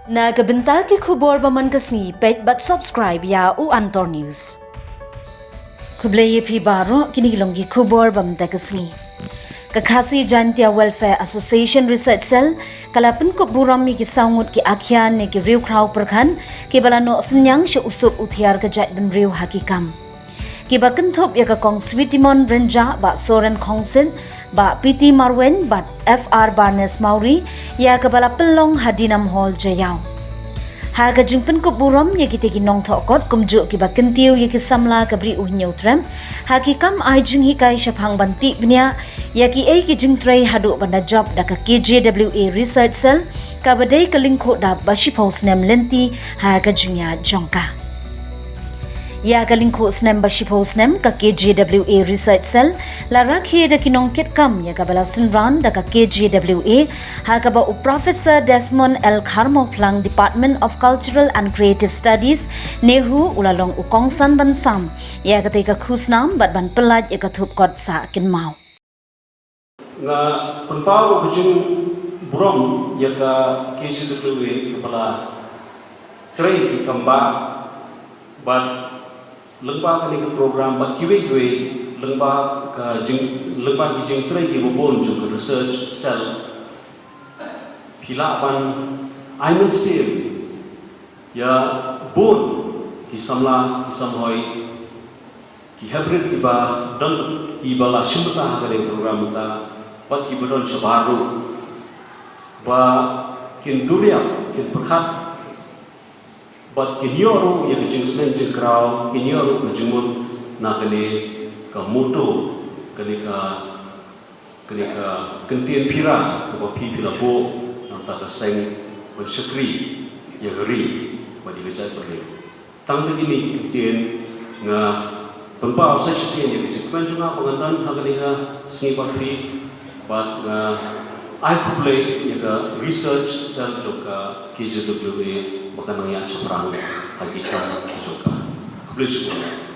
Nagabenta ki khubor baman kasni pet but subscribe ya u Antor News. Kubleye phi baro kini longi khubor bamta kasni. Kakhasi Jantia Welfare Association Research Cell kala Pynkup burom mi ki saungut ki akhian ne ki riew khraw perkhan ki balano senyang she usup uthiar ka jat ben riew hakikam. Ki bakan thop ya ka kong Sweetimon Renja ba Soren Kongsin ba PT Marwen ba FR Barnes Mauri ya ka bala pelong hadinam hall jayaw. Ha ka jing Pynkup burom ya kita ki nong thokot kumju ki bakan tiu ya ki samla ka bri nyautrem ha ki kam ai jing hikai shaphang banti bnya ya ki ai ki jing tray hadu banda job da ka KJWA Research Cell ka badai ka lingko da bashi post nem lenti ha ka jing ya jongka. Ya ka lingko snem bashi post nem ka KJWA Research Cell la rakhe da kinong ket kam ya ka bala sunran da ka KJWA ha ka ba Professor Desmond L. Kharmo Plang Department of Cultural and Creative Studies nehu ulalong ukongsan ban sam ya ka te ka khusnam bat ban pelat ya ka thup kot sa kin mau nga penpau bujung burom ya ka KJWA kepala train di kamba bat lengba kali ke program bat KJWA lengba ki jing train di bobon juga research cell pila ban aimen sim ya bon ki samla ki samhoi ki hybrid ki ba dan ki bala shumta kali program ta bat ki bodon sabaru ba kin duria kin pyrkhat bat kin yoru ya jing smen jing khraw kin yoru majumut na kali ka moto kali ka kentien pira ka ba pi pila bo nanta ka seng bersyukri ya geri ba digajai perlu tang begini kentien nga penpau saya sih yang kita juga pengantan hari ini seni bakri, but I play yang research cell juga KJWA bahkan yang seberang hakikat juga, boleh semua.